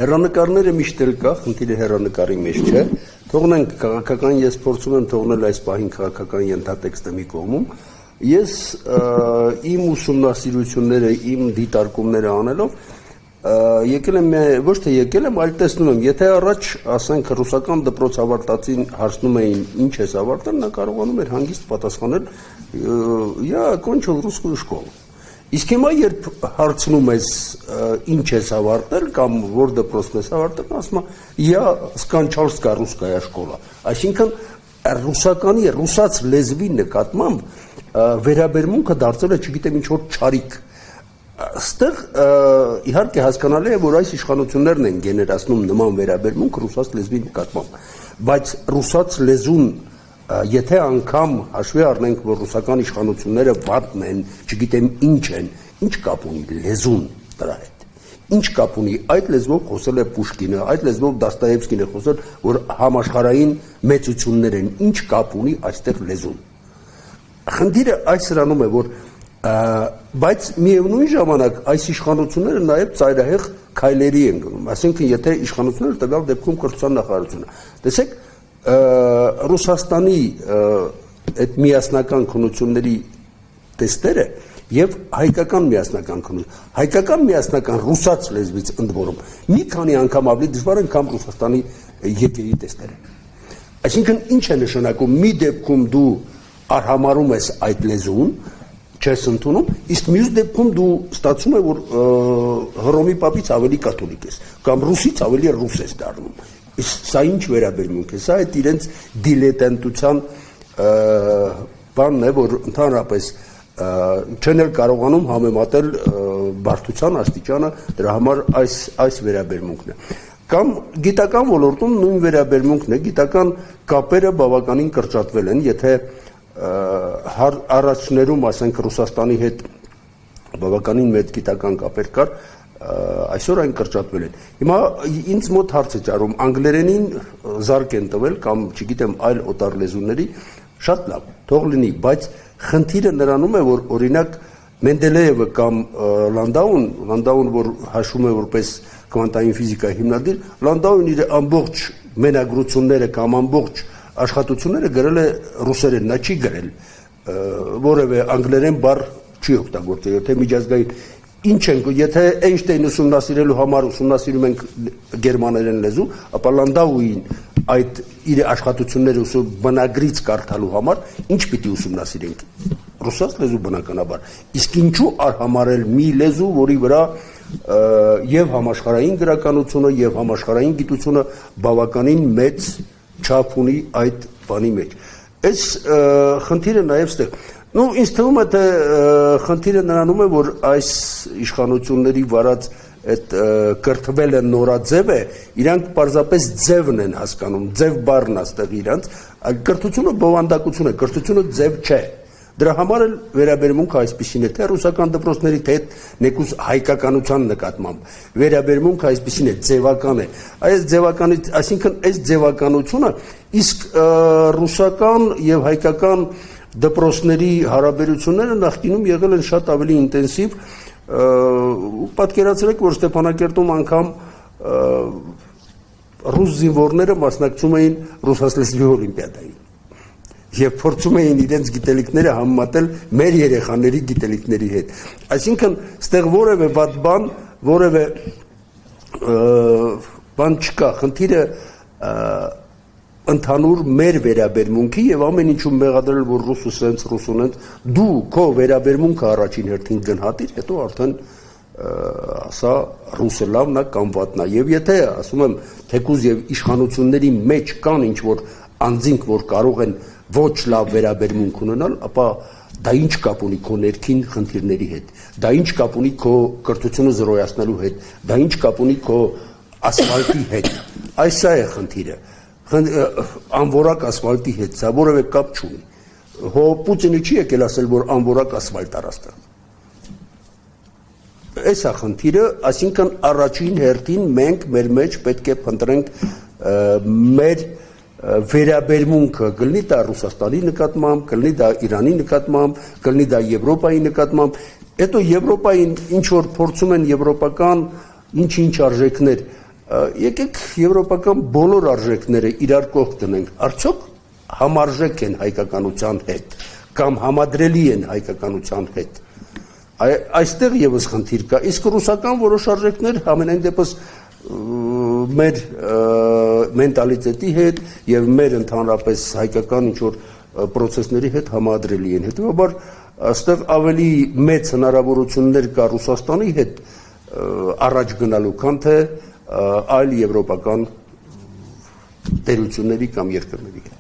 Հեռանկարները միշտ էլ կա, խնդիրը հեռանկարի մեջ չէ։ Թողնենք քաղաքական, ես փորձում եմ թողնել այս պահին քաղաքական ենթատեքստը մի կողմում։ Ես իմ ուսումնասիրությունները, իմ դիտարկումները անելով եկել եմ ոչ թե եկել եմ, այլ տեսնում եմ, եթե առաջ, ասենք, ռուսական դպրոց ավարտածին հարցնում էին ինչ ես ավարտել, նա կարողանում էր հանգիստ պատասխանել «Я окончил русскую школу». Իսկ հիմա երբ հարցնում ես ինչ ես ավարտել կամ որ դպրոցն ես ավարտել, ասում է «Я скончал русская школа». Այսինքն ռուսականի, ռուսաց լեզվի նկատմամբ վերաբերմունքը դարձել է, չգիտեմ ինչ որ չարիք։ Այստեղ իհարկե հասկանալի է, որ այս իշխանություններն են գեներացնում նման վերաբերմունք ռուսաց լեզվի նկատմամբ, բայց ռուսաց լեզուն, եթե անգամ հաշվի առնենք, որ ռուսական իշխանությունները վատն են, չգիտեմ ինչ են, ինչ կապ ունի լեզուն դրա հետ։ Ինչ կապ ունի այդ լեզվով խոսել է Պուշկինը, այդ լեզվով Դաստոևսկին է խոսել, որ համաշխարհային մեծություններ են, ինչ կապ ունի այստեղ լեզուն։ Խնդիրը այս սրանում է, որ բայց միևնույն ժամանակ այս իշխանությունները նաև ծայրահեղ քայլերի են գնում, այսինքն եթե իշխանությունները տվյալ դեպքում կրթության նախարարությունը, տեսեք, Ռուսաստանի այդ միասնական քննությունների տեստերը եւ հայկական միասնական քննություն, հայկական միասնական ռուսաց լեզվից ընդ որում մի քանի անգամ ավելի դժվար են, քան Ռուսաստանի ԵԿ-ի տեստերը։ Այսինքն ինչ է նշանակում, մի դեպքում դու արհամարում ես այդ լեզուն, չես ընդունում, իսկ մյուս դեպքում դու ստացվում է, որ Հռոմի պապից ավելի կաթոլիկ ես, կամ ռուսից ավելի ռուս ես դառնում։ Իսկ սա ինչ վերաբերմունք է, սա այդ իրենց դիլետանտության բանն է, որ ընդհանրապես չեն էլ կարողանում համեմատել բարդության աստիճանը, դրա համար այս վերաբերմունքն է։ Կամ գիտական ոլորտում նույն վերաբերմունքն է, գիտական կապերը բավականին կրճատվել են, եթե առաջներում, ասենք, Ռուսաստանի հետ բավականին մեծ գիտական կապեր կար, այսօր այն կրճատվել են։ Հիմա ինձ մոտ հարց է ճարում, անգլերենին զարկ են տվել կամ, չգիտեմ, այլ օտար լեզուների, շատ լավ, թող լինի, բայց խնդիրը նրանում է, որ օրինակ Մենդելեևը կամ Լանդաուն, որ հաշվում է որպես քվանտային ֆիզիկայի հիմնադիր, Լանդաուն իր ամբողջ մենագրությունները կամ ամբողջ աշխատությունները գրել է ռուսերեն, նա չի գրել որևէ անգլերեն բառ չի օգտագործել, եթե միջազգային ինչ ենք, եթե Էյնշտեյն ուսումնասիրելու համար ուսումնասիրում ենք գերմաներեն լեզու, ապա Լանդաուին այդ իր աշխատությունները բնագրից կարդալու համար ինչ պիտի ուսումնասիրենք, ռուսաց լեզու բնականաբար, իսկ ինչու արհամարել մի լեզու, որի վրա եւ համաշխարհային գրականությունը եւ համաշխարհային գիտությունը բավականին մեծ չափ ունի այդ բանի մեջ։ Այս խնդիրը նաև ստեղ, ինձ թվում է, թե խնդիրը նրանում է, որ այս իշխանությունների վարած այդ կրթվելը նորաձև է, իրանք պարզապես ձևն են հասկանում, ձև բառն է ստեղ իրանց, այլ կրթությունը բովանդակություն է, կրթությունը ձև չէ։ Դրա համար էլ վերաբերմունքը այսպիսին է, թե ռուսական դպրոցների, թե ներկուս հայկականության նկատմամբ վերաբերմունքը այսպիսին է, ձևական է։ Այս ձևականից, այսինքն այս ձևականությունը, իսկ ռուսական եւ հայկական դպրոցների հարաբերությունները նախկինում եղել են շատ ավելի ինտենսիվ, պատկերացրեք, որ Ստեփանակերտում անգամ ռուս զինվորները մասնակցում էին ռուսասլեզվի օլիմպիադային եւ փորձում էին իրենց գիտելիքները համեմատել մեր երեխաների գիտելիքների հետ։ Այսինքն, ստեղ որևէ վատ բան, որևէ բան չկա, խնդիրը ընդհանուր մեր վերաբերմունքի եւ ամեն ինչում մեղադրել, որ ռուսը սենց, ռուսուն ենք, դու քո վերաբերմունքը առաջին հերթին գնահատիր, հետո արդեն ասա ռուսը լավն է կամ վատն է։ Եվ եթե, ասում եմ, թեկուզ եւ իշխանությունների մեջ կան ինչ որ անձինք, որ կարող են ոչ լավ վերաբերմունք ունենալ, ապա դա ինչ կապ ունի քո ներքին խնդիրների հետ, դա ինչ կապ ունի քո կրթությունը զրոյացնելու հետ, դա ինչ կապ ունի քո ասֆալտի հետ։ Այս է խնդիրը, անորակ ասֆալտի հետ, սա որևէ կապ չունի։ Հո Պուտինը չի եկել ասել, որ անորակ ասֆալտ առաստեղ։ Այս է խնդիրը, այսինքն առաջին հերթին մենք մեր մեջ պետք է փնտրենք մեր վերաբերմունքը, կլինի դա Ռուսաստանի նկատմամբ, կլինի դա Իրանի նկատմամբ, կլինի դա Եվրոպայի նկատմամբ, հետո Եվրոպային ինչ որ փորձում են եվրոպական ինչ-ինչ արժեքներ եկեք եվրոպական բոլոր արժեքները իրար կողք դնենք, արդյոք համարժեք են հայկականության հետ կամ համադրելի են հայկականության հետ։ Այստեղ եւս խնդիր կա, իսկ ռուսական որոշ արժեքներ համենայն դեպս մեր մենտալիտետի հետ եւ մեր ընդհանրապես հայկական ինչ-որ պրոցեսների հետ համադրելի են։ Հետեւաբար այստեղ ավելի մեծ հնարավորություններ կա Ռուսաստանի հետ առաջ գնալու, քան թե այլ եվրոպական տերությունների կամ երկրների հետ։